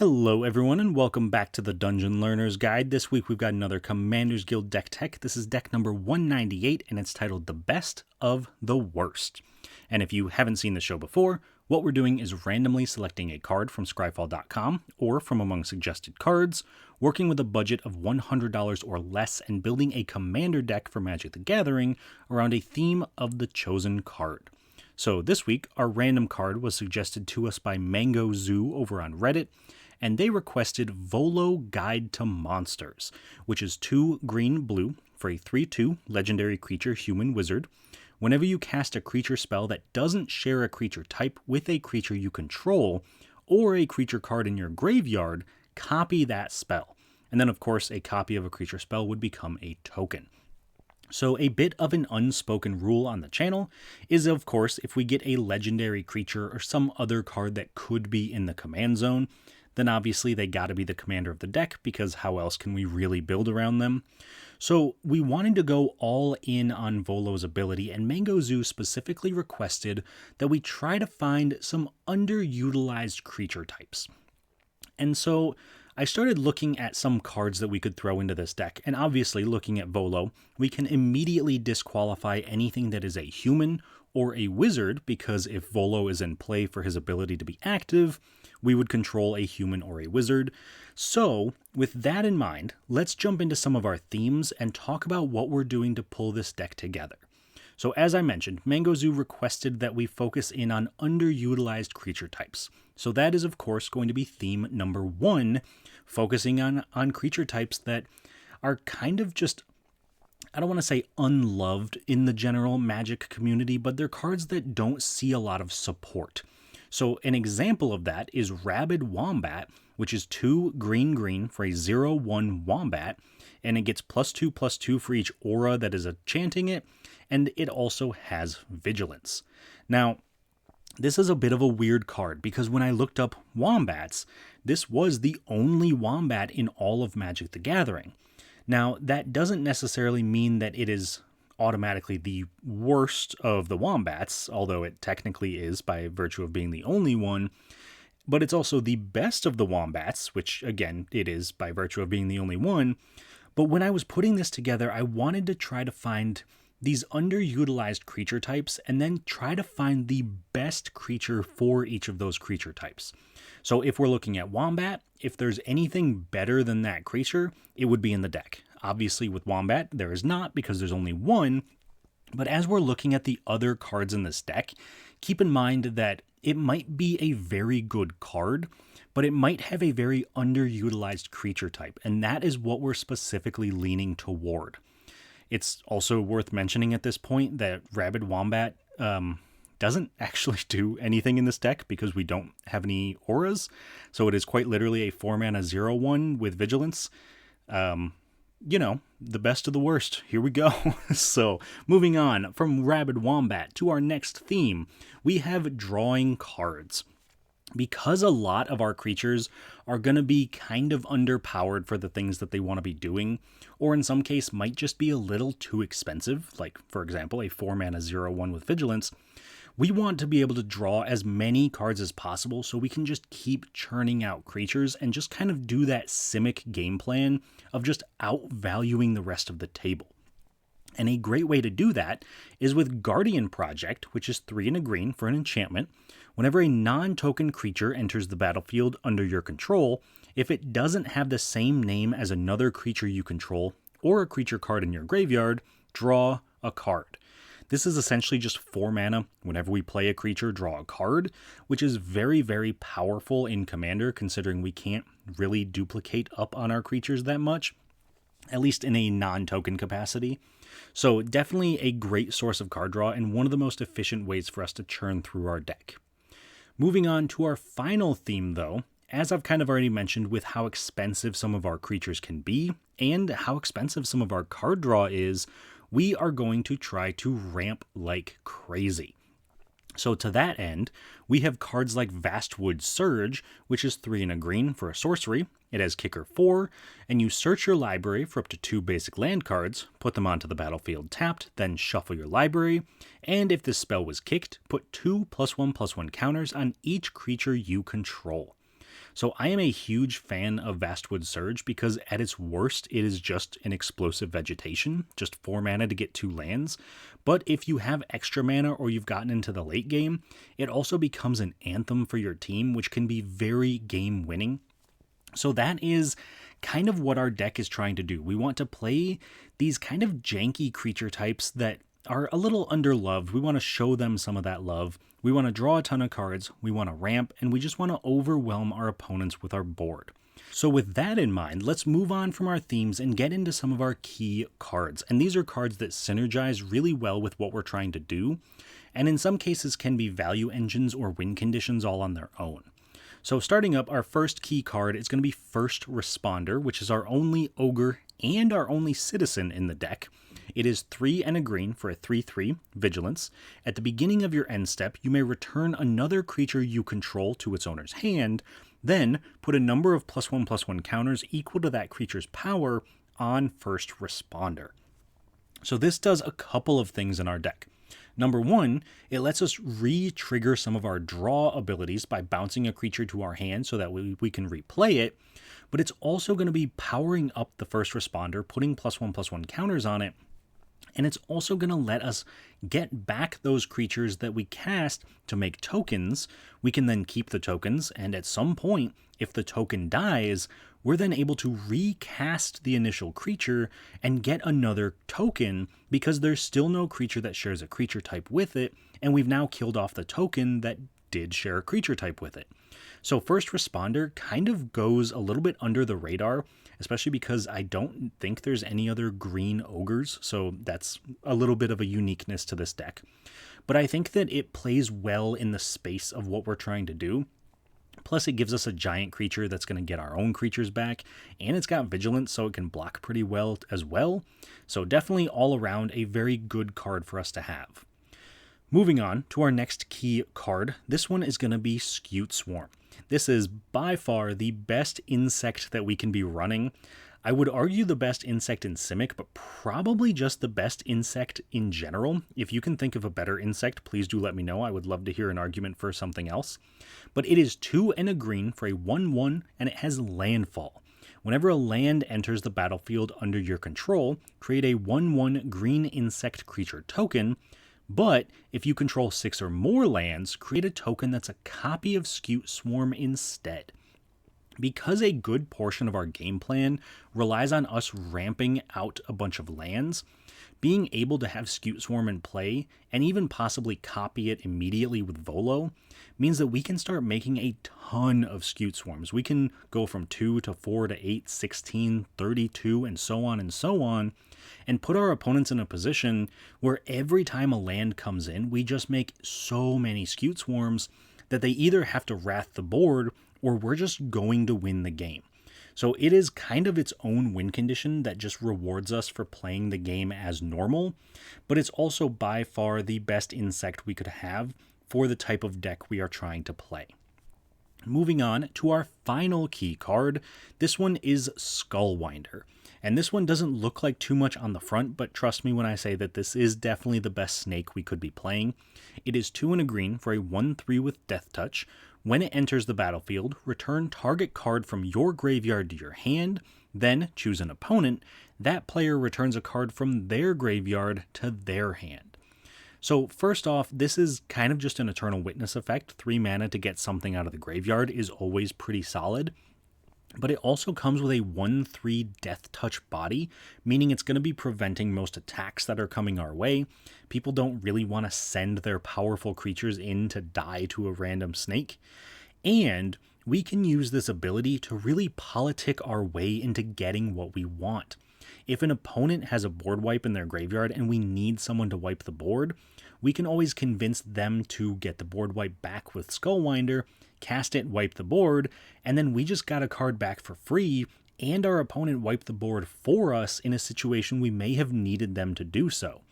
Hello everyone and welcome back to the Dungeon Learner's Guide. This week we've got another Commander's Guild deck tech. This is deck number 198 and it's titled The Best of the Worst. And if you haven't seen the show before, what we're doing is randomly selecting a card from scryfall.com or from among suggested cards, working with a budget of $100 or less and building a Commander deck for Magic the Gathering around a theme of the chosen card. So this week, our random card was suggested to us by Mango Zoo over on Reddit, and they requested Volo Guide to Monsters, which is 2 green-blue for a 3/2 legendary creature human wizard. Whenever you cast a creature spell that doesn't share a creature type with a creature you control, or a creature card in your graveyard, copy that spell. And then, of course, a copy of a creature spell would become a token. So a bit of an unspoken rule on the channel is, of course, if we get a legendary creature or some other card that could be in the command zone, then obviously they gotta be the commander of the deck, because how else can we really build around them? So we wanted to go all in on Volo's ability, and Mango Zoo specifically requested that we try to find some underutilized creature types. And so I started looking at some cards that we could throw into this deck, and obviously looking at Volo, we can immediately disqualify anything that is a human or a wizard, because if Volo is in play for his ability to be active, we would control a human or a wizard. So with that in mind, let's jump into some of our themes and talk about what we're doing to pull this deck together. So as I mentioned, Mango Zoo requested that we focus in on underutilized creature types. So that is, of course, going to be theme number 1, focusing on creature types that are kind of just, I don't want to say unloved in the general Magic community, but they're cards that don't see a lot of support. So an example of that is Rabid Wombat, which is 2 green for a 0/1 Wombat, and it gets +2/+2 for each aura that is enchanting it, and it also has Vigilance. Now, this is a bit of a weird card, because when I looked up Wombats, this was the only Wombat in all of Magic the Gathering. Now, that doesn't necessarily mean that it is automatically the worst of the Wombats, although it technically is by virtue of being the only one, but it's also the best of the Wombats, which again, it is by virtue of being the only one. But when I was putting this together, I wanted to try to find these underutilized creature types and then try to find the best creature for each of those creature types. So if we're looking at Wombat, if there's anything better than that creature, it would be in the deck. Obviously with Wombat, there is not, because there's only one. But as we're looking at the other cards in this deck, keep in mind that it might be a very good card, but it might have a very underutilized creature type, and that is what we're specifically leaning toward. It's also worth mentioning at this point that Rabid Wombat doesn't actually do anything in this deck, because we don't have any auras, so it is quite literally a 4-mana 0/1 with Vigilance. You know, the best of the worst. Here we go. So, moving on from Rabid Wombat to our next theme, we have drawing cards. Because a lot of our creatures are going to be kind of underpowered for the things that they want to be doing, or in some case might just be a little too expensive, like for example a 4-mana 0/1 with Vigilance, we want to be able to draw as many cards as possible so we can just keep churning out creatures and just kind of do that Simic game plan of just outvaluing the rest of the table. And a great way to do that is with Guardian Project, which is 3 and a green for an enchantment. Whenever a non-token creature enters the battlefield under your control, if it doesn't have the same name as another creature you control or a creature card in your graveyard, draw a card. This is essentially just 4 mana. Whenever we play a creature, draw a card, which is very, very powerful in Commander, considering we can't really duplicate up on our creatures that much, at least in a non-token capacity. So definitely a great source of card draw and one of the most efficient ways for us to churn through our deck. Moving on to our final theme though, as I've kind of already mentioned with how expensive some of our creatures can be and how expensive some of our card draw is, we are going to try to ramp like crazy. So to that end, we have cards like Vastwood Surge, which is 3 and a green for a sorcery. It has Kicker 4, and you search your library for up to 2 basic land cards, put them onto the battlefield tapped, then shuffle your library, and if this spell was kicked, put 2 +1/+1 counters on each creature you control. So I am a huge fan of Vastwood Surge because at its worst, it is just an explosive vegetation, just 4 mana to get 2 lands. But if you have extra mana or you've gotten into the late game, it also becomes an anthem for your team, which can be very game winning. So that is kind of what our deck is trying to do. We want to play these kind of janky creature types that are a little underloved. We want to show them some of that love. We want to draw a ton of cards, we want to ramp, and we just want to overwhelm our opponents with our board. So with that in mind, let's move on from our themes and get into some of our key cards. And these are cards that synergize really well with what we're trying to do, and in some cases can be value engines or win conditions all on their own. So starting up, our first key card is going to be First Responder, which is our only ogre and our only citizen in the deck. It is 3 and a green for a 3/3 vigilance. At the beginning of your end step, you may return another creature you control to its owner's hand, then put a number of +1/+1 counters equal to that creature's power on First Responder. So this does a couple of things in our deck. Number 1, it lets us re-trigger some of our draw abilities by bouncing a creature to our hand so that we can replay it, but it's also going to be powering up the First Responder, putting +1/+1 counters on it, and it's also going to let us get back those creatures that we cast to make tokens. We can then keep the tokens, and at some point, if the token dies, we're then able to recast the initial creature and get another token because there's still no creature that shares a creature type with it, and we've now killed off the token that did share a creature type with it. So First Responder kind of goes a little bit under the radar, especially because I don't think there's any other green ogres, so that's a little bit of a uniqueness to this deck. But I think that it plays well in the space of what we're trying to do. Plus, it gives us a giant creature that's going to get our own creatures back, and it's got Vigilance, so it can block pretty well as well. So definitely all around a very good card for us to have. Moving on to our next key card, this one is going to be Scute Swarm. This is by far the best insect that we can be running. I would argue the best insect in Simic, but probably just the best insect in general. If you can think of a better insect, please do let me know. I would love to hear an argument for something else. But it is 2 and a green for a 1/1, and it has Landfall. Whenever a land enters the battlefield under your control, create a 1/1 green insect creature token. But if you control 6 or more lands, create a token that's a copy of Scute Swarm instead. Because a good portion of our game plan relies on us ramping out a bunch of lands, being able to have Scute Swarm in play, and even possibly copy it immediately with Volo, means that we can start making a ton of Scute Swarms. We can go from 2 to 4 to 8, 16, 32, and so on, and put our opponents in a position where every time a land comes in, we just make so many Scute Swarms that they either have to wrath the board or we're just going to win the game. So it is kind of its own win condition that just rewards us for playing the game as normal, but it's also by far the best insect we could have for the type of deck we are trying to play. Moving on to our final key card, this one is Skullwinder. And this one doesn't look like too much on the front, but trust me when I say that this is definitely the best snake we could be playing. It is 2 and a green for a 1/3 with Death Touch. When it enters the battlefield, return target card from your graveyard to your hand, then choose an opponent. That player returns a card from their graveyard to their hand. So first off, this is kind of just an Eternal Witness effect. 3 mana to get something out of the graveyard is always pretty solid. But it also comes with a 1/3 Death Touch body, meaning it's going to be preventing most attacks that are coming our way. People don't really want to send their powerful creatures in to die to a random snake. And we can use this ability to really politic our way into getting what we want. If an opponent has a board wipe in their graveyard and we need someone to wipe the board, we can always convince them to get the board wipe back with Skullwinder, cast it, wipe the board, and then we just got a card back for free, and our opponent wiped the board for us in a situation we may have needed them to do so.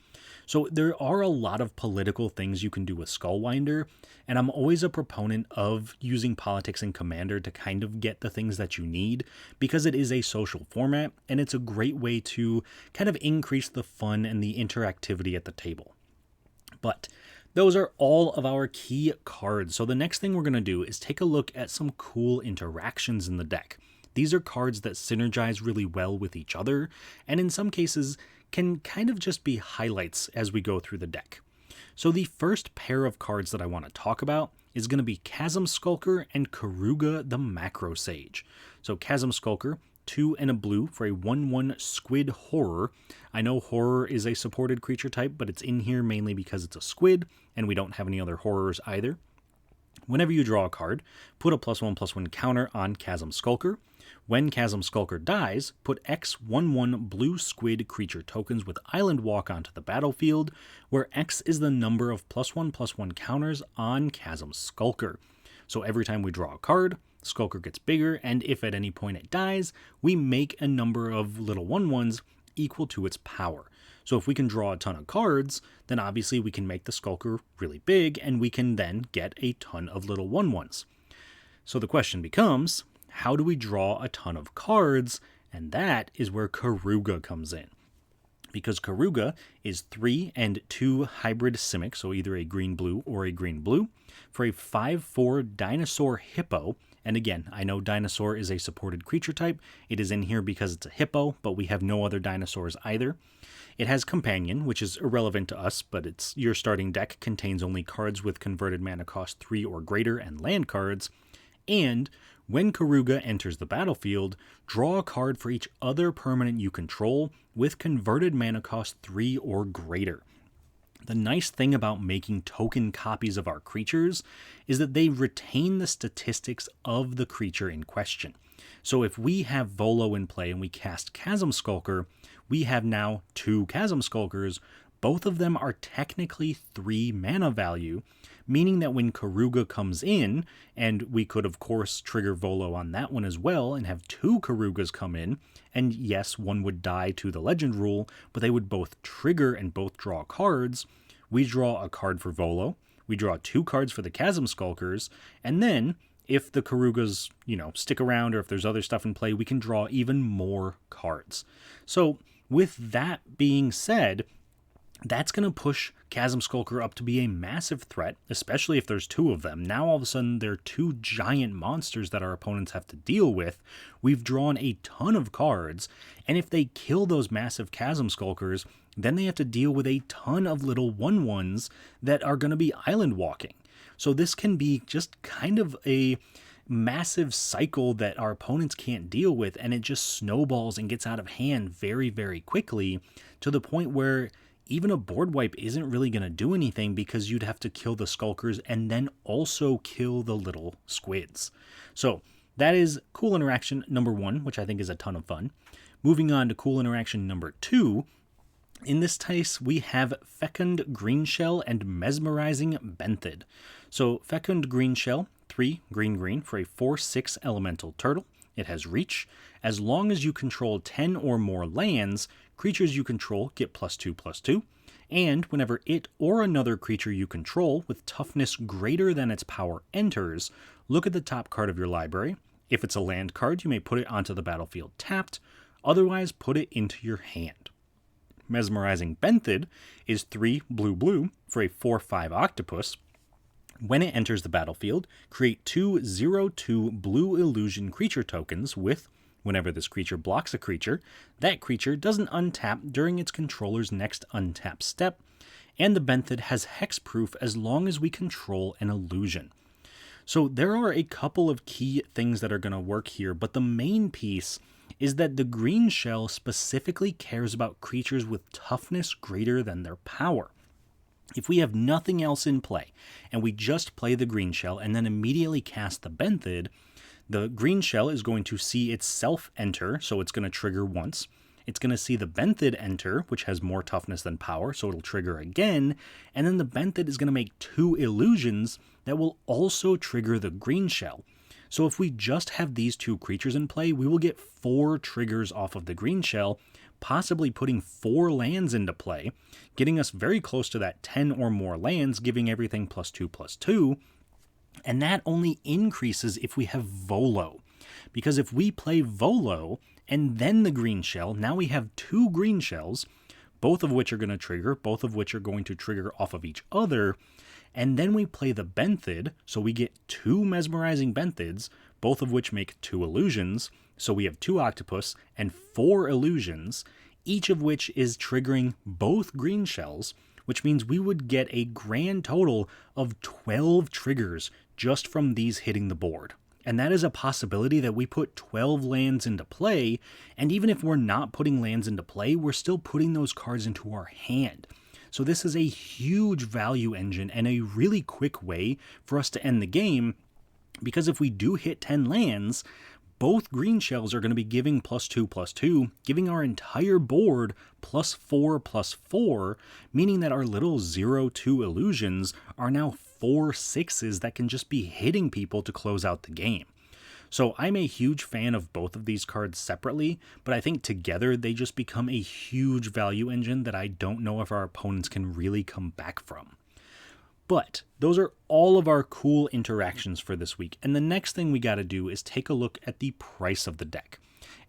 So there are a lot of political things you can do with Skullwinder, and I'm always a proponent of using politics in Commander to kind of get the things that you need, because it is a social format, and it's a great way to kind of increase the fun and the interactivity at the table. But Those are all of our key cards. So the next thing we're going to do is take a look at some cool interactions in the deck. These are cards that synergize really well with each other, and in some cases can kind of just be highlights as we go through the deck. So the first pair of cards that I want to talk about is going to be Chasm Skulker and Karuga the Macro Sage. So Chasm Skulker, 2 and a blue for a 1/1 squid horror. I know horror is a supported creature type, but it's in here mainly because it's a squid, and we don't have any other horrors either. Whenever you draw a card, put a +1/+1 counter on Chasm Skulker. When Chasm Skulker dies, put X 1/1 blue squid creature tokens with Island Walk onto the battlefield, where X is the number of +1/+1 counters on Chasm Skulker. So every time we draw a card, Skulker gets bigger, and if at any point it dies, we make a number of little 1/1s equal to its power. So if we can draw a ton of cards, then obviously we can make the Skulker really big, and we can then get a ton of little 1/1s. So the question becomes, how do we draw a ton of cards? And that is where Karuga comes in. Because Karuga is 3 and 2 hybrid Simic, so either a green-blue or a green-blue, for a 5/4 dinosaur hippo. And again, I know dinosaur is a supported creature type. It is in here because it's a hippo, but we have no other dinosaurs either. It has Companion, which is irrelevant to us, but your starting deck contains only cards with converted mana cost 3 or greater and land cards. And when Karuga enters the battlefield, draw a card for each other permanent you control with converted mana cost 3 or greater. The nice thing about making token copies of our creatures is that they retain the statistics of the creature in question. So if we have Volo in play and we cast Chasm Skulker, we have now 2 Chasm Skulkers. Both of them are technically 3 mana value, meaning that when Karuga comes in, and we could of course trigger Volo on that one as well and have 2 Karugas come in, and yes, one would die to the legend rule, but they would both trigger and both draw cards. We draw a card for Volo, we draw 2 cards for the Chasm Skulkers, and then if the Karugas, stick around, or if there's other stuff in play, we can draw even more cards. So with that being said, that's going to push Chasm Skulker up to be a massive threat, especially if there's 2 of them. Now all of a sudden there are 2 giant monsters that our opponents have to deal with. We've drawn a ton of cards, and if they kill those massive Chasm Skulkers, then they have to deal with a ton of little 1/1s that are going to be island walking. So this can be just kind of a massive cycle that our opponents can't deal with, and it just snowballs and gets out of hand very, very quickly, to the point where even a board wipe isn't really going to do anything, because you'd have to kill the Skulkers and then also kill the little squids. So that is cool interaction number 1, which I think is a ton of fun. Moving on to cool interaction number 2. In this case, we have Fecund Greenshell and Mesmerizing Benthid. So Fecund Greenshell, 3 green for a 4/6 elemental turtle. It has reach. As long as you control 10 or more lands, creatures you control get +2/+2, and whenever it or another creature you control with toughness greater than its power enters, look at the top card of your library. If it's a land card, you may put it onto the battlefield tapped, otherwise put it into your hand. Mesmerizing Benthid is 3 blue for a 4/5 octopus. When it enters the battlefield, create 2 0/2 blue illusion creature tokens with, whenever this creature blocks a creature, that creature doesn't untap during its controller's next untap step, and the Benthid has hexproof as long as we control an illusion. So there are a couple of key things that are going to work here, but the main piece is that the green shell specifically cares about creatures with toughness greater than their power. If we have nothing else in play, and we just play the green shell and then immediately cast the Benthid, the green shell is going to see itself enter, so it's going to trigger once. It's going to see the Benthid enter, which has more toughness than power, so it'll trigger again, and then the Benthid is going to make 2 illusions that will also trigger the green shell. So if we just have these 2 creatures in play, we will get 4 triggers off of the green shell, possibly putting 4 lands into play, getting us very close to that 10 or more lands, giving everything +2/+2, and that only increases if we have Volo. Because if we play Volo and then the green shell, now we have 2 green shells, both of which are going to trigger, both of which are going to trigger off of each other. And then we play the Benthid, so we get 2 mesmerizing Benthids, both of which make 2 illusions. So we have 2 octopus and 4 illusions, each of which is triggering both green shells, which means we would get a grand total of 12 triggers just from these hitting the board. And that is a possibility that we put 12 lands into play, and even if we're not putting lands into play, we're still putting those cards into our hand. So this is a huge value engine and a really quick way for us to end the game, because if we do hit 10 lands, both green shells are going to be giving +2/+2, giving our entire board +4/+4, meaning that our little 0/2 illusions are now 4 6s that can just be hitting people to close out the game. So I'm a huge fan of both of these cards separately, but I think together they just become a huge value engine that I don't know if our opponents can really come back from. But those are all of our cool interactions for this week, and the next thing we got to do is take a look at the price of the deck.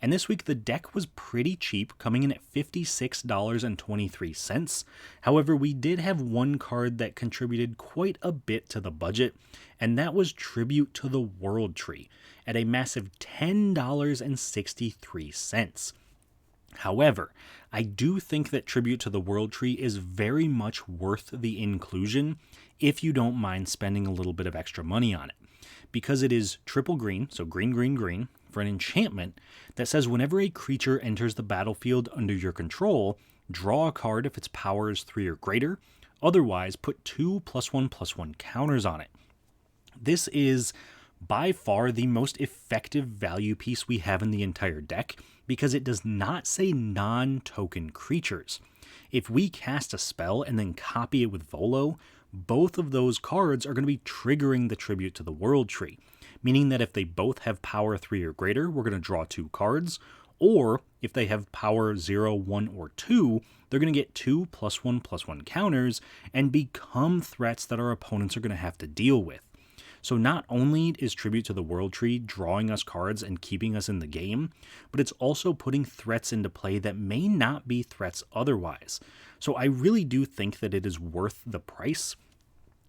And this week the deck was pretty cheap, coming in at $56.23. However, we did have one card that contributed quite a bit to the budget, and that was Tribute to the World Tree at a massive $10.63. However, I do think that Tribute to the World Tree is very much worth the inclusion if you don't mind spending a little bit of extra money on it, because it is triple green, so green, green, green, for an enchantment that says whenever a creature enters the battlefield under your control, draw a card if its power is 3 or greater, otherwise put 2 +1/+1 counters on it. This is by far the most effective value piece we have in the entire deck, because it does not say non-token creatures. If we cast a spell and then copy it with Volo, both of those cards are going to be triggering the Tribute to the World Tree, meaning that if they both have power 3 or greater, we're going to draw 2 cards, or if they have power 0, 1, or 2, they're going to get 2 +1/+1 counters and become threats that our opponents are going to have to deal with. So not only is Tribute to the World Tree drawing us cards and keeping us in the game, but it's also putting threats into play that may not be threats otherwise. So I really do think that it is worth the price.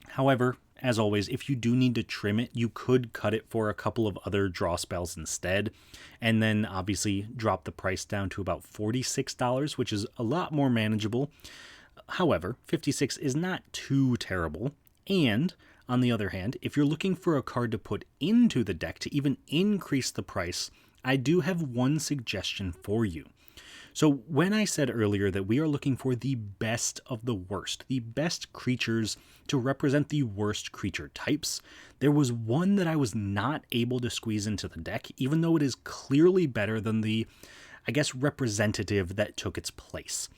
However, as always, if you do need to trim it, you could cut it for a couple of other draw spells instead, and then obviously drop the price down to about $46, which is a lot more manageable. However, $56 is not too terrible, and on the other hand, if you're looking for a card to put into the deck to even increase the price, I do have one suggestion for you. So when I said earlier that we are looking for the best of the worst, the best creatures to represent the worst creature types, there was one that I was not able to squeeze into the deck, even though it is clearly better than the, representative that took its place.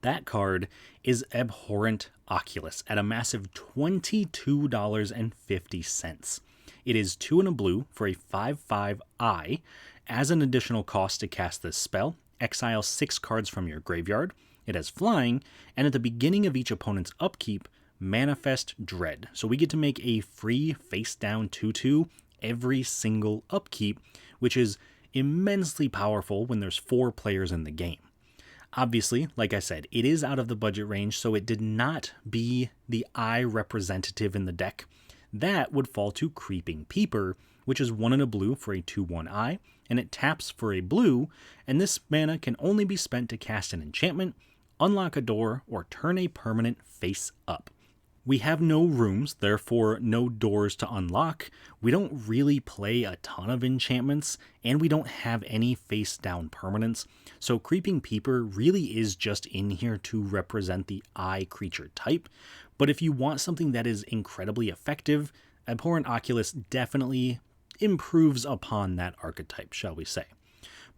That card is Abhorrent Oculus at a massive $22.50. It is 2 and a blue for a 5/5 eye. As an additional cost to cast this spell, exile 6 cards from your graveyard. It has flying, and at the beginning of each opponent's upkeep, manifest Dread. So we get to make a free face-down 2/2 every single upkeep, which is immensely powerful when there's 4 players in the game. Obviously, like I said, it is out of the budget range, so it did not be the eye representative in the deck. That would fall to Creeping Peeper, which is 1 and a blue for a 2/1 eye, and it taps for a blue, and this mana can only be spent to cast an enchantment, unlock a door, or turn a permanent face up. We have no rooms, therefore no doors to unlock. We don't really play a ton of enchantments, and we don't have any face-down permanents, so Creeping Peeper really is just in here to represent the eye creature type. But if you want something that is incredibly effective, Abhorrent Oculus definitely improves upon that archetype, shall we say.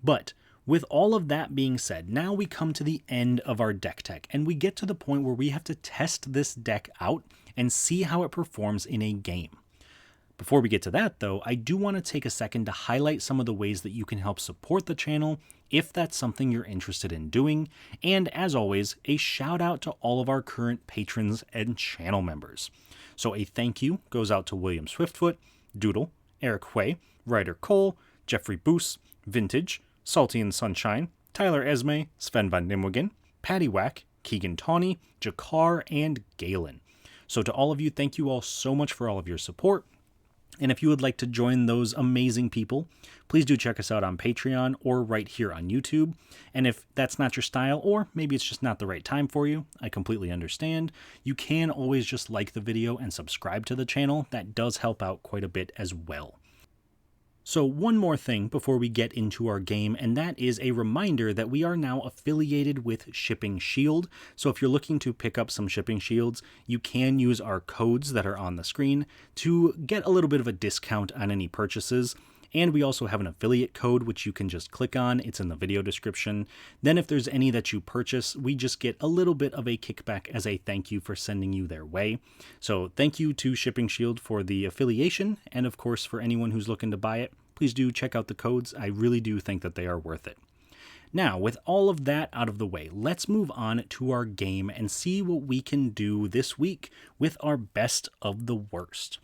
But with all of that being said, now we come to the end of our deck tech, and we get to the point where we have to test this deck out and see how it performs in a game. Before we get to that though, I do want to take a second to highlight some of the ways that you can help support the channel if that's something you're interested in doing, and as always, a shout out to all of our current patrons and channel members. So a thank you goes out to William Swiftfoot, Doodle, Eric Huey, Ryder Cole, Jeffrey Boos, Vintage, Salty and Sunshine, Tyler Esme, Sven van Nimwegen, Paddywhack, Keegan Tawney, Jakar, and Galen. So to all of you, thank you all so much for all of your support. And if you would like to join those amazing people, please do check us out on Patreon or right here on YouTube. And if that's not your style, or maybe it's just not the right time for you, I completely understand. You can always just like the video and subscribe to the channel. That does help out quite a bit as well. So one more thing before we get into our game, and that is a reminder that we are now affiliated with Shipping Shield. So if you're looking to pick up some Shipping Shields, you can use our codes that are on the screen to get a little bit of a discount on any purchases. And we also have an affiliate code, which you can just click on. It's in the video description. Then if there's any that you purchase, we just get a little bit of a kickback as a thank you for sending you their way. So thank you to Shipping Shield for the affiliation. And of course, for anyone who's looking to buy it, please do check out the codes. I really do think that they are worth it. Now, with all of that out of the way, let's move on to our game and see what we can do this week with our best of the worst.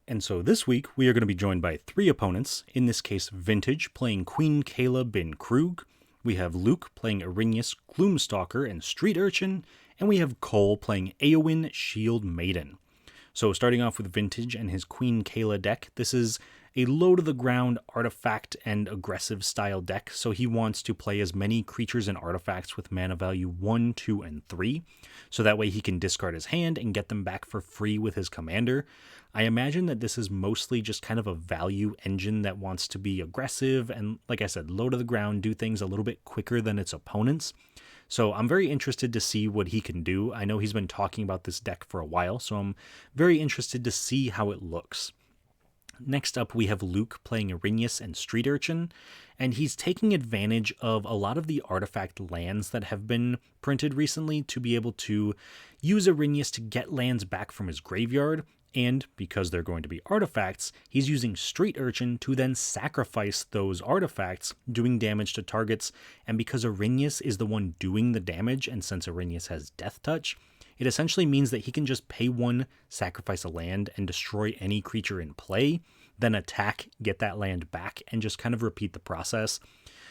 And so this week, we are going to be joined by 3 opponents, in this case Vintage playing Queen Kayla bin Krug, we have Luke playing Arrhenius, Gloomstalker, and Street Urchin, and we have Cole playing Eowyn, Shield Maiden. So starting off with Vintage and his Queen Kayla deck, this is a low-to-the-ground artifact and aggressive style deck, so he wants to play as many creatures and artifacts with mana value 1, 2, and 3, so that way he can discard his hand and get them back for free with his commander. I imagine that this is mostly just kind of a value engine that wants to be aggressive and, like I said, low to the ground, do things a little bit quicker than its opponents. So I'm very interested to see what he can do. I know he's been talking about this deck for a while, so I'm very interested to see how it looks. Next up, we have Luke playing Arrhenius and Street Urchin, and he's taking advantage of a lot of the artifact lands that have been printed recently to be able to use Arrhenius to get lands back from his graveyard, and because they're going to be artifacts, he's using Street Urchin to then sacrifice those artifacts, doing damage to targets, and because Arrhenius is the one doing the damage, and since Arrhenius has Death Touch, it essentially means that he can just pay 1, sacrifice a land, and destroy any creature in play, then attack, get that land back, and just kind of repeat the process.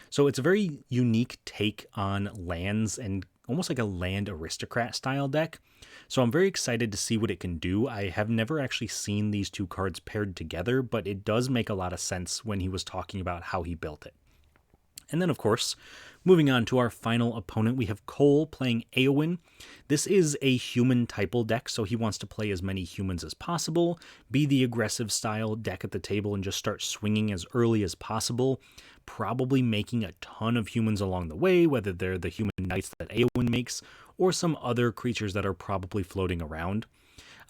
So it's a very unique take on lands and almost like a land aristocrat style deck. So I'm very excited to see what it can do. I have never actually seen these 2 cards paired together, but it does make a lot of sense when he was talking about how he built it. And then, of course, moving on to our final opponent, we have Cole playing Eowyn. This is a human typal deck, so he wants to play as many humans as possible, be the aggressive style deck at the table, and just start swinging as early as possible, probably making a ton of humans along the way, whether they're the human knights that Eowyn makes, or some other creatures that are probably floating around.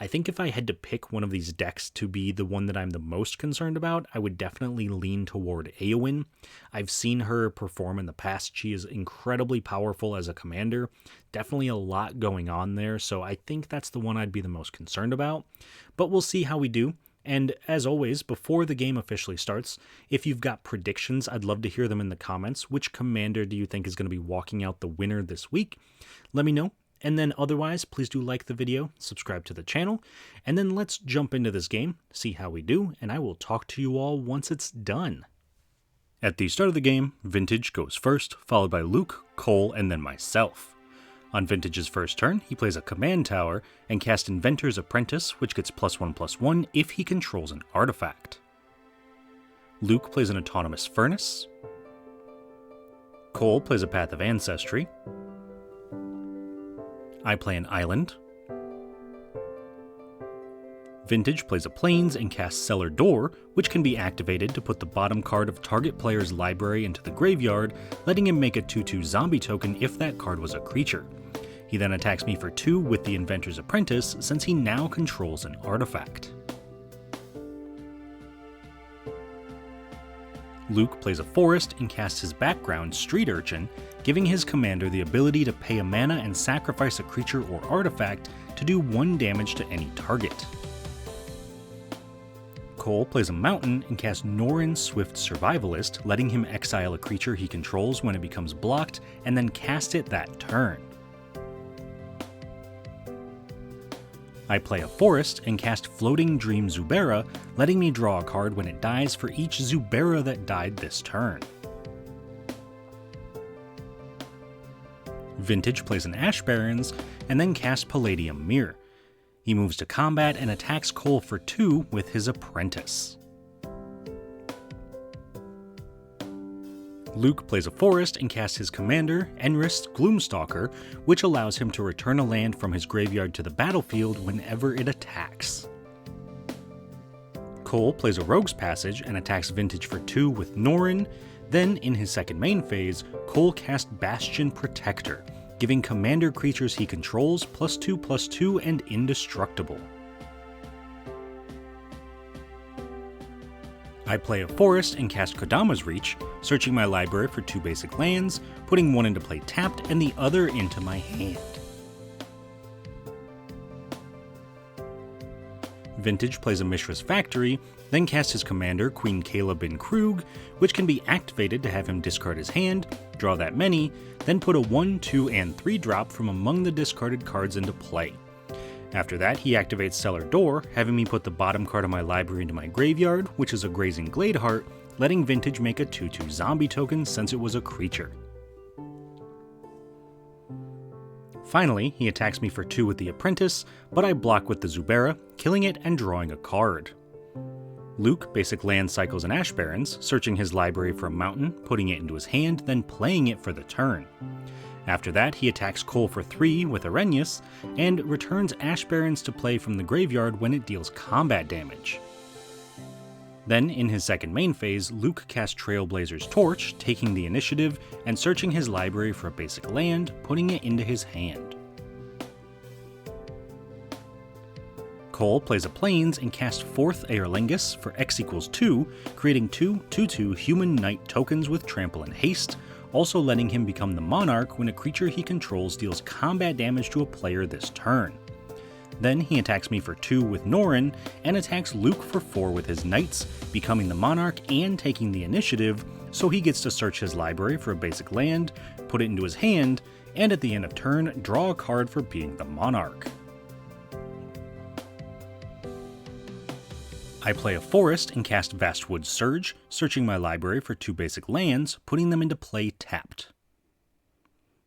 I think if I had to pick one of these decks to be the one that I'm the most concerned about, I would definitely lean toward Eowyn. I've seen her perform in the past. She is incredibly powerful as a commander. Definitely a lot going on there, so I think that's the one I'd be the most concerned about. But we'll see how we do. And as always, before the game officially starts, if you've got predictions, I'd love to hear them in the comments. Which commander do you think is going to be walking out the winner this week? Let me know. And then otherwise, please do like the video, subscribe to the channel, and then let's jump into this game, see how we do, and I will talk to you all once it's done. At the start of the game, Vintage goes first, followed by Luke, Cole, and then myself. On Vintage's first turn, he plays a command tower and casts Inventor's Apprentice, which gets +1/+1 if he controls an artifact. Luke plays an Autonomous Furnace. Cole plays a Path of Ancestry. I play an island. Vintage plays a Plains and casts Cellar Door, which can be activated to put the bottom card of target player's library into the graveyard, letting him make a 2/2 zombie token if that card was a creature. He then attacks me for 2 with the Inventor's Apprentice, since he now controls an artifact. Luke plays a forest and casts his background, Street Urchin, giving his commander the ability to pay a mana and sacrifice a creature or artifact to do 1 damage to any target. Cole plays a mountain and casts Norin Swift Survivalist, letting him exile a creature he controls when it becomes blocked, and then cast it that turn. I play a forest and cast Floating Dream Zubera, letting me draw a card when it dies for each Zubera that died this turn. Vintage plays an Ash Barrens, and then casts Palladium Mirror. He moves to combat and attacks Cole for 2 with his Apprentice. Luke plays a forest and casts his commander, Enrist Gloomstalker, which allows him to return a land from his graveyard to the battlefield whenever it attacks. Cole plays a Rogue's Passage and attacks Vintage for 2 with Norrin. Then, in his second main phase, Cole casts Bastion Protector, giving commander creatures he controls +2/+2 and indestructible. I play a forest and cast Kodama's Reach, searching my library for 2 basic lands, putting one into play tapped and the other into my hand. Vintage plays a Mishra's Factory, then casts his commander, Queen Kayla bin Krug, which can be activated to have him discard his hand, draw that many, then put a 1, 2, and 3 drop from among the discarded cards into play. After that, he activates Cellar Door, having me put the bottom card of my library into my graveyard, which is a Grazing Gladeheart, letting Vintage make a 2/2 zombie token since it was a creature. Finally, he attacks me for 2 with the Apprentice, but I block with the Zubera, killing it and drawing a card. Luke basic land cycles an Ash Barrens, searching his library for a mountain, putting it into his hand, then playing it for the turn. After that, he attacks Cole for 3 with Arrhenius, and returns Ash Barrens to play from the graveyard when it deals combat damage. Then, in his second main phase, Luke casts Trailblazer's Torch, taking the initiative, and searching his library for a basic land, putting it into his hand. Cole plays a Plains and casts 4th Aerlingus for X=2, creating 2 2/2 Human Knight tokens with Trample and Haste, also letting him become the Monarch when a creature he controls deals combat damage to a player this turn. Then he attacks me for 2 with Norrin, and attacks Luke for 4 with his Knights, becoming the Monarch and taking the initiative, so he gets to search his library for a basic land, put it into his hand, and at the end of turn, draw a card for being the Monarch. I play a forest and cast Vastwood Surge, searching my library for 2 basic lands, putting them into play tapped.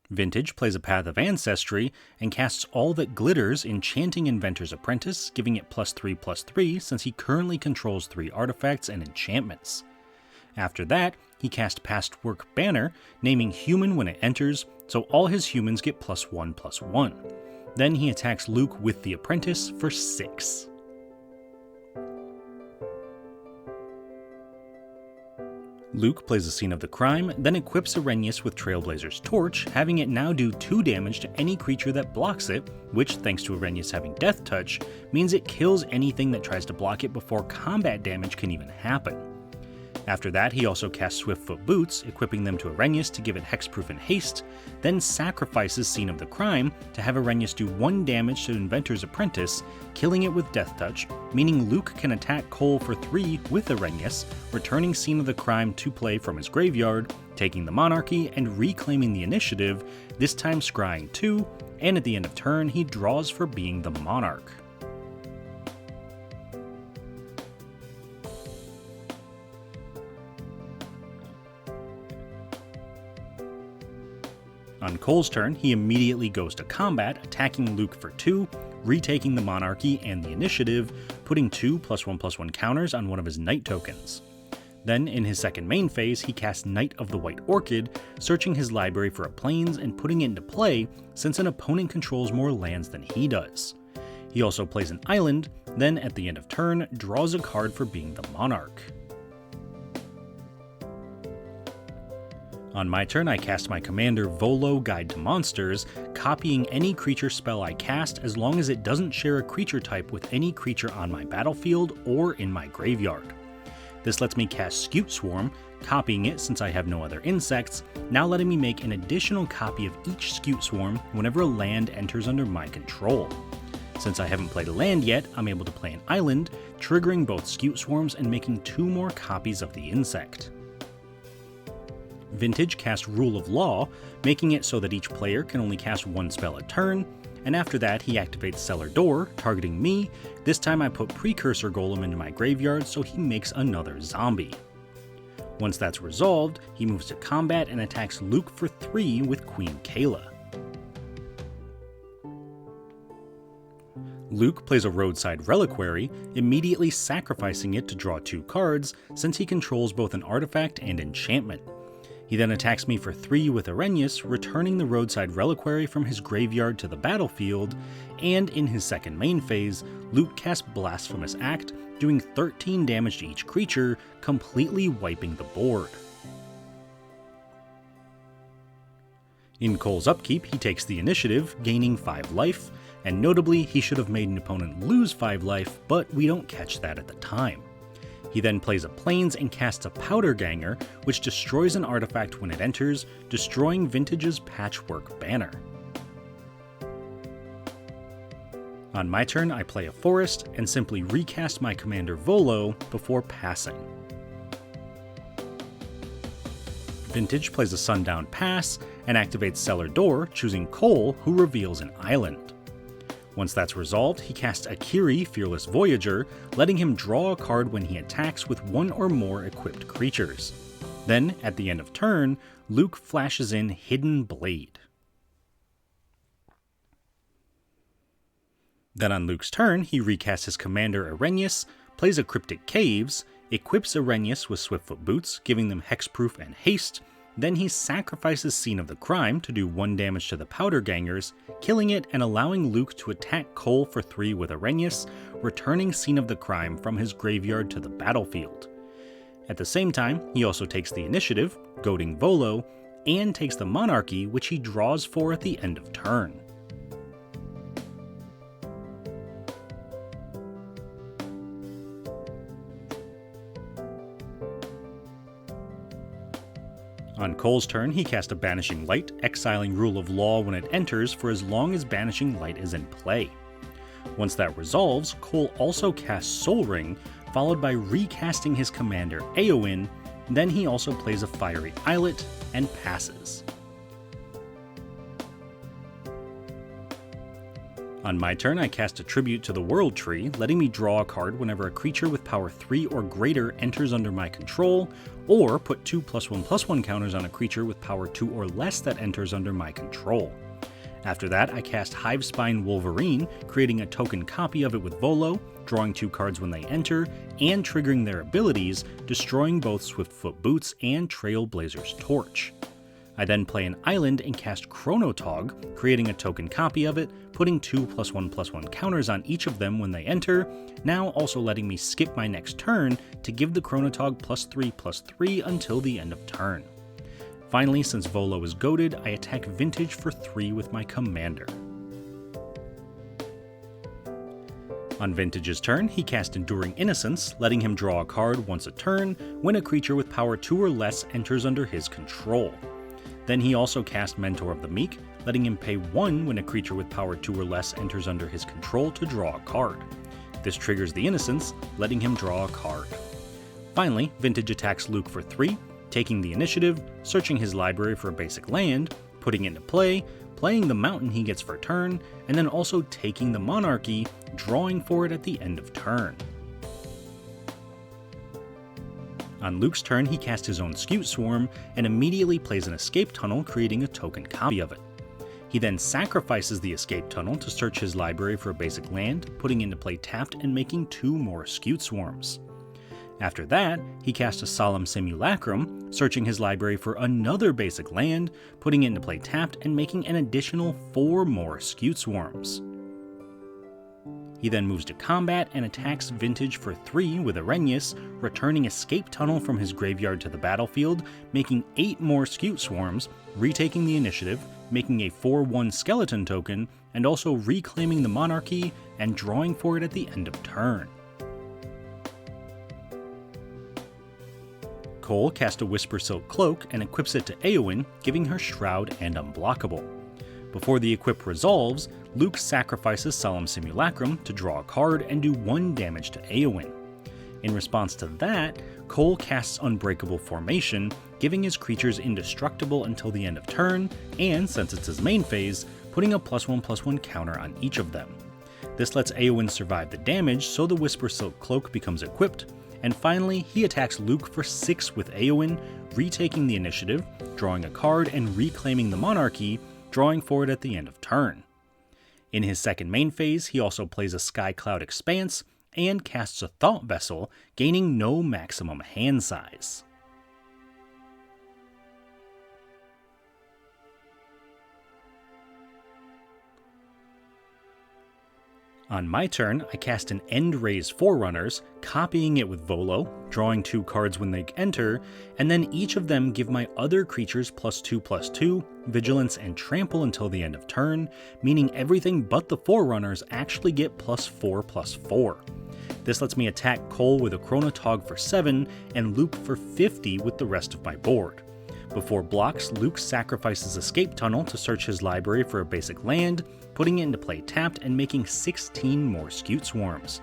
Vintage plays a Path of Ancestry and casts All That Glitters, enchanting Inventor's Apprentice, giving it +3/+3 since he currently controls 3 artifacts and enchantments. After that, he casts Past Work Banner, naming human when it enters, so all his humans get +1/+1. Then he attacks Luke with the Apprentice for 6. Luke plays a Scene of the Crime, then equips Arrhenius with Trailblazer's Torch, having it now do 2 damage to any creature that blocks it, which, thanks to Arrhenius having Death Touch, means it kills anything that tries to block it before combat damage can even happen. After that, he also casts Swiftfoot Boots, equipping them to Arrhenius to give it Hexproof and Haste, then sacrifices Scene of the Crime to have Arrhenius do 1 damage to Inventor's Apprentice, killing it with Death Touch, meaning Luke can attack Cole for 3 with Arrhenius, returning Scene of the Crime to play from his graveyard, taking the Monarchy and reclaiming the initiative, this time scrying 2, and at the end of turn he draws for being the Monarch. On Cole's turn, he immediately goes to combat, attacking Luke for 2, retaking the Monarchy and the initiative, putting 2 +1/+1 counters on one of his Knight tokens. Then, in his second main phase, he casts Knight of the White Orchid, searching his library for a Plains and putting it into play since an opponent controls more lands than he does. He also plays an island, then at the end of turn, draws a card for being the Monarch. On my turn, I cast my commander Volo, Guide to Monsters, copying any creature spell I cast as long as it doesn't share a creature type with any creature on my battlefield or in my graveyard. This lets me cast Scute Swarm, copying it since I have no other insects, now letting me make an additional copy of each Scute Swarm whenever a land enters under my control. Since I haven't played a land yet, I'm able to play an island, triggering both Scute Swarms and making 2 more copies of the insect. Vintage casts Rule of Law, making it so that each player can only cast 1 spell a turn, and after that he activates Cellar Door, targeting me. This time I put Precursor Golem into my graveyard so he makes another zombie. Once that's resolved, he moves to combat and attacks Luke for 3 with Queen Kayla. Luke plays a roadside reliquary, immediately sacrificing it to draw 2 cards since he controls both an artifact and enchantment. He then attacks me for 3 with Arrhenius, returning the roadside reliquary from his graveyard to the battlefield, and in his second main phase, Luke casts Blasphemous Act, doing 13 damage to each creature, completely wiping the board. In Cole's upkeep, he takes the initiative, gaining 5 life, and notably, he should have made an opponent lose 5 life, but we don't catch that at the time. He then plays a Plains and casts a Powder Ganger, which destroys an artifact when it enters, destroying Vintage's Patchwork Banner. On my turn, I play a Forest and simply recast my commander Volo before passing. Vintage plays a Sundown Pass and activates Cellar Door, choosing Cole, who reveals an island. Once that's resolved, he casts Akiri, Fearless Voyager, letting him draw a card when he attacks with 1 or more equipped creatures. Then, at the end of turn, Luke flashes in Hidden Blade. Then on Luke's turn, he recasts his commander Arrhenius, plays a Cryptic Caves, equips Arrhenius with Swiftfoot Boots, giving them hexproof and haste. Then he sacrifices Scene of the Crime to do 1 damage to the Powder Gangers, killing it and allowing Luke to attack Cole for 3 with Arrhenius, returning Scene of the Crime from his graveyard to the battlefield. At the same time, he also takes the initiative, goading Volo, and takes the Monarchy, which he draws for at the end of turn. On Cole's turn, he cast a Banishing Light, exiling Rule of Law when it enters for as long as Banishing Light is in play. Once that resolves, Cole also casts Soul Ring, followed by recasting his commander Eowyn, then he also plays a Fiery Islet and passes. On my turn, I cast a Tribute to the World Tree, letting me draw a card whenever a creature with power 3 or greater enters under my control, or put 2 +1/+1 counters on a creature with power 2 or less that enters under my control. After that, I cast Hivespine Wolverine, creating a token copy of it with Volo, drawing 2 cards when they enter, and triggering their abilities, destroying both Swiftfoot Boots and Trailblazer's Torch. I then play an island and cast Chronotog, creating a token copy of it, putting 2 +1/+1 counters on each of them when they enter, now also letting me skip my next turn to give the Chronotog +3/+3 until the end of turn. Finally, since Volo is goaded, I attack Vintage for 3 with my commander. On Vintage's turn, he cast Enduring Innocence, letting him draw a card once a turn when a creature with power 2 or less enters under his control. Then he also cast Mentor of the Meek, letting him pay 1 when a creature with power 2 or less enters under his control to draw a card. This triggers the Innocence, letting him draw a card. Finally, Vintage attacks Luke for 3, taking the initiative, searching his library for a basic land, putting it into play, playing the mountain he gets for turn, and then also taking the Monarchy, drawing for it at the end of turn. On Luke's turn, he casts his own Scute Swarm and immediately plays an Escape Tunnel, creating a token copy of it. He then sacrifices the Escape Tunnel to search his library for a basic land, putting into play tapped and making 2 more Scute Swarms. After that, he casts a Solemn Simulacrum, searching his library for another basic land, putting it into play tapped and making an additional 4 more Scute Swarms. He then moves to combat and attacks Vintage for 3 with Arrhenius, returning Escape Tunnel from his graveyard to the battlefield, making 8 more Scute Swarms, retaking the initiative, making a 4/1 skeleton token, and also reclaiming the Monarchy and drawing for it at the end of turn. Cole cast a Whisper Silk Cloak and equips it to Eowyn, giving her Shroud and Unblockable. Before the equip resolves, Luke sacrifices Solemn Simulacrum to draw a card and do 1 damage to Eowyn. In response to that, Cole casts Unbreakable Formation, giving his creatures indestructible until the end of turn, and since it's his main phase, putting a +1/+1 counter on each of them. This lets Eowyn survive the damage, so the Whisper Silk Cloak becomes equipped, and finally, he attacks Luke for 6 with Eowyn, retaking the initiative, drawing a card and reclaiming the Monarchy, drawing for it at the end of turn. In his second main phase, he also plays a Sky Cloud Expanse and casts a Thought Vessel, gaining no maximum hand size. On my turn, I cast an End Raise Forerunners, copying it with Volo, drawing 2 cards when they enter, and then each of them give my other creatures +2/+2, Vigilance, and Trample until the end of turn, meaning everything but the Forerunners actually get +4/+4. This lets me attack Cole with a Chronotog for 7 and Luke for 50 with the rest of my board. Before blocks, Luke sacrifices Escape Tunnel to search his library for a basic land, putting it into play tapped and making 16 more Scute Swarms.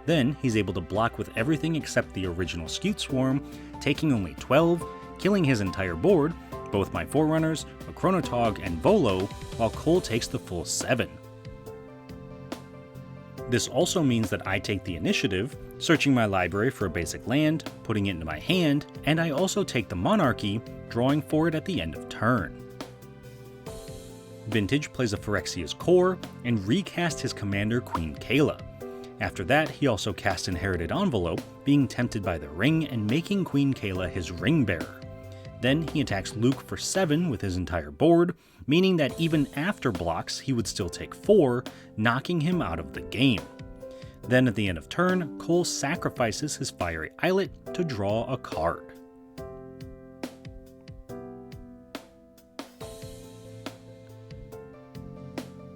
Then he's able to block with everything except the original Scute Swarm, taking only 12, killing his entire board, both my Forerunners, a Chronotog, and Volo, while Cole takes the full 7. This also means that I take the initiative, searching my library for a basic land, putting it into my hand, and I also take the Monarchy, drawing for it at the end of turn. Vintage plays a Phyrexia's Core and recast his commander Queen Kayla. After that, he also casts Inherited Envelope, being tempted by the ring and making Queen Kayla his ring bearer. Then he attacks Luke for 7 with his entire board, meaning that even after blocks, he would still take 4, knocking him out of the game. Then at the end of turn, Cole sacrifices his Fiery Islet to draw a card.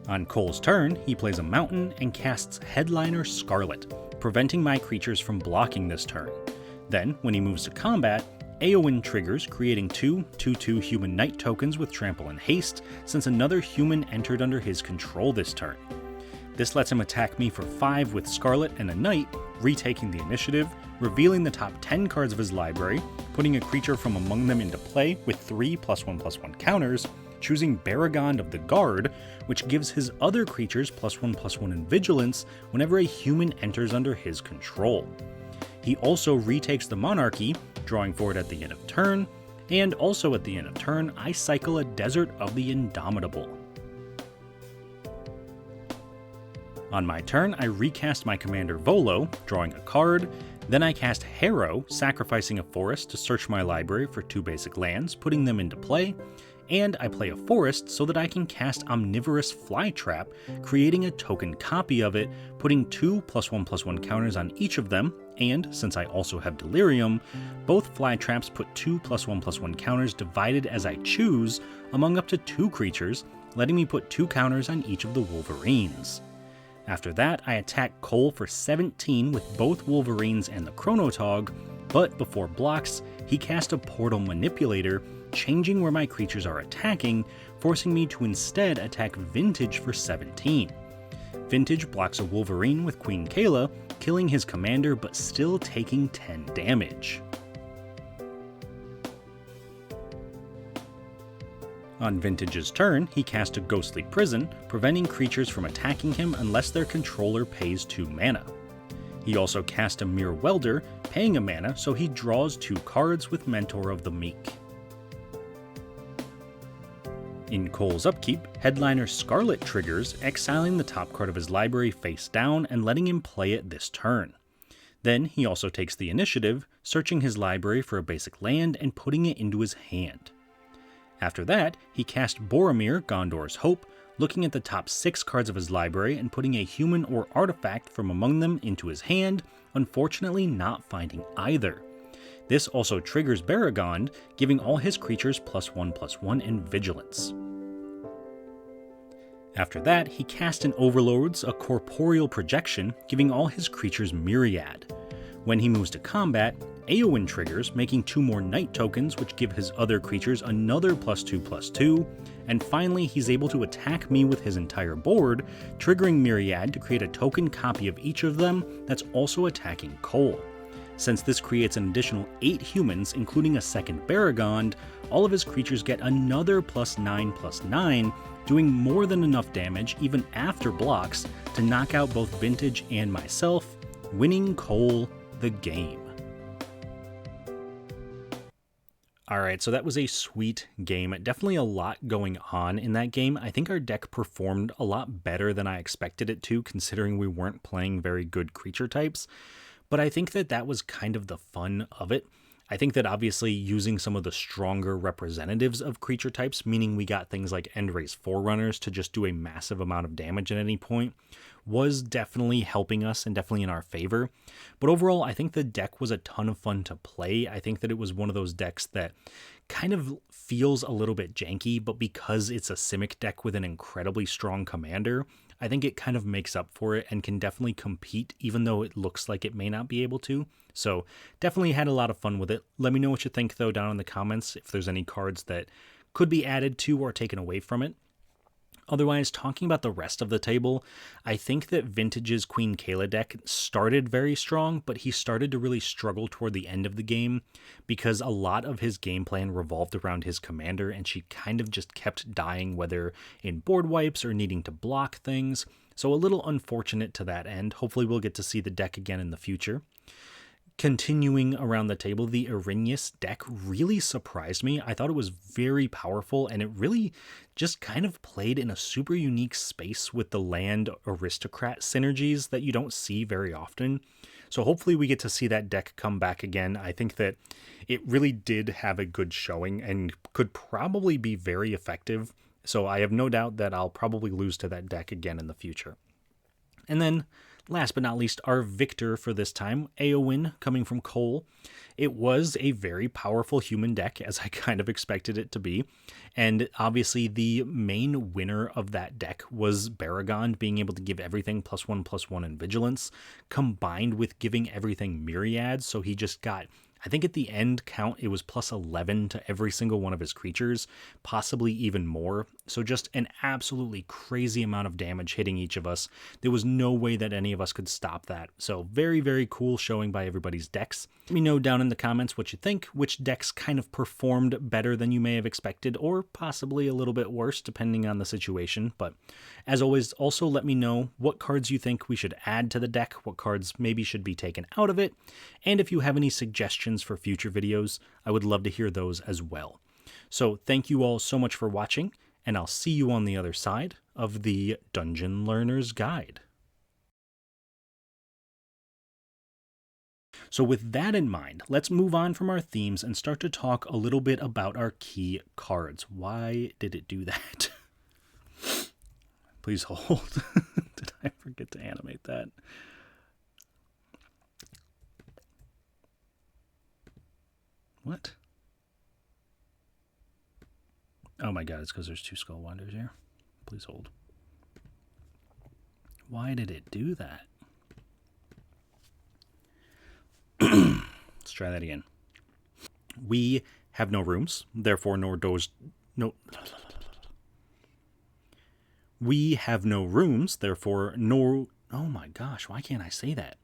On Cole's turn, he plays a mountain and casts Headliner Scarlet, preventing my creatures from blocking this turn. Then, when he moves to combat, Eowyn triggers, creating 2/2/2 human knight tokens with Trample and Haste, since another human entered under his control this turn. This lets him attack me for 5 with Scarlet and a knight, retaking the initiative, revealing the top 10 cards of his library, putting a creature from among them into play with 3 +1/+1 counters, choosing Baragond of the Guard, which gives his other creatures +1/+1 in Vigilance whenever a human enters under his control. He also retakes the Monarchy, drawing for it at the end of turn, and also at the end of turn, I cycle a Desert of the Indomitable. On my turn, I recast my commander Volo, drawing a card, then I cast Harrow, sacrificing a forest to search my library for 2 basic lands, putting them into play, and I play a forest so that I can cast Omnivorous Flytrap, creating a token copy of it, putting 2 +1/+1 counters on each of them, and since I also have Delirium, both Flytraps put 2 +1/+1 counters divided as I choose among up to 2 creatures, letting me put 2 counters on each of the Wolverines. After that, I attack Cole for 17 with both Wolverines and the Chronotog, but before blocks, he cast a Portal Manipulator, changing where my creatures are attacking, forcing me to instead attack Vintage for 17. Vintage blocks a Wolverine with Queen Kayla, killing his commander but still taking 10 damage. On Vintage's turn, he cast a Ghostly Prison, preventing creatures from attacking him unless their controller pays 2 mana. He also cast a Mere Welder, paying a mana so he draws 2 cards with Mentor of the Meek. In Cole's upkeep, Headliner Scarlet triggers, exiling the top card of his library face down and letting him play it this turn. Then he also takes the initiative, searching his library for a basic land and putting it into his hand. After that, he cast Boromir, Gondor's Hope, looking at the top 6 cards of his library and putting a human or artifact from among them into his hand, unfortunately not finding either. This also triggers Baragond, giving all his creatures +1/+1 in Vigilance. After that, he cast an Overlords, a Corporeal Projection, giving all his creatures Myriad. When he moves to combat, Eowyn triggers, making 2 more Knight tokens, which give his other creatures another +2/+2, and finally he's able to attack me with his entire board, triggering Myriad to create a token copy of each of them that's also attacking Cole. Since this creates an additional 8 humans, including a second Baragond, all of his creatures get another +9/+9, doing more than enough damage even after blocks to knock out both Vintage and myself, winning Cole the game. All right, so that was a sweet game. Definitely a lot going on in that game. I think our deck performed a lot better than I expected it to, considering we weren't playing very good creature types. But I think that that was kind of the fun of it. I think that obviously using some of the stronger representatives of creature types, meaning we got things like Endray's Forerunners to just do a massive amount of damage at any point, was definitely helping us and definitely in our favor. But overall, I think the deck was a ton of fun to play. I think that it was one of those decks that kind of feels a little bit janky, but because it's a Simic deck with an incredibly strong commander, I think it kind of makes up for it and can definitely compete, even though it looks like it may not be able to. So definitely had a lot of fun with it. Let me know what you think, though, down in the comments, if there's any cards that could be added to or taken away from it. Otherwise, talking about the rest of the table, I think that Vintage's Queen Kayla deck started very strong, but he started to really struggle toward the end of the game because a lot of his game plan revolved around his commander, and she kind of just kept dying, whether in board wipes or needing to block things. So a little unfortunate to that end. Hopefully we'll get to see the deck again in the future. Continuing around the table, the Irenaeus deck really surprised me. I thought it was very powerful, and it really just kind of played in a super unique space with the land aristocrat synergies that you don't see very often. So hopefully we get to see that deck come back again. I think that it really did have a good showing and could probably be very effective. So I have no doubt that I'll probably lose to that deck again in the future. And then, last but not least, our victor for this time, Eowyn, coming from Cole. It was a very powerful human deck, as I kind of expected it to be. And obviously, the main winner of that deck was Baragon, being able to give everything +1/+1 in Vigilance, combined with giving everything Myriads. So he just got, I think at the end count, it was +11 to every single one of his creatures, possibly even more. So just an absolutely crazy amount of damage hitting each of us. There was no way that any of us could stop that. So very, very cool showing by everybody's decks. Let me know down in the comments what you think, which decks kind of performed better than you may have expected, or possibly a little bit worse, depending on the situation. But as always, also let me know what cards you think we should add to the deck, what cards maybe should be taken out of it, and if you have any suggestions for future videos, I would love to hear those as well. So thank you all so much for watching, and I'll see you on the other side of the Dungeon Learner's Guide. So with that in mind, let's move on from our themes and start to talk a little bit about our key cards. Why did it do that? Please hold. Did I forget to animate that? What? Oh my god, it's because there's 2 Skull Wonders here. Please hold. Why did it do that? Let's try that again. We have no rooms, therefore We have no rooms, therefore no... Oh my gosh, why can't I say that?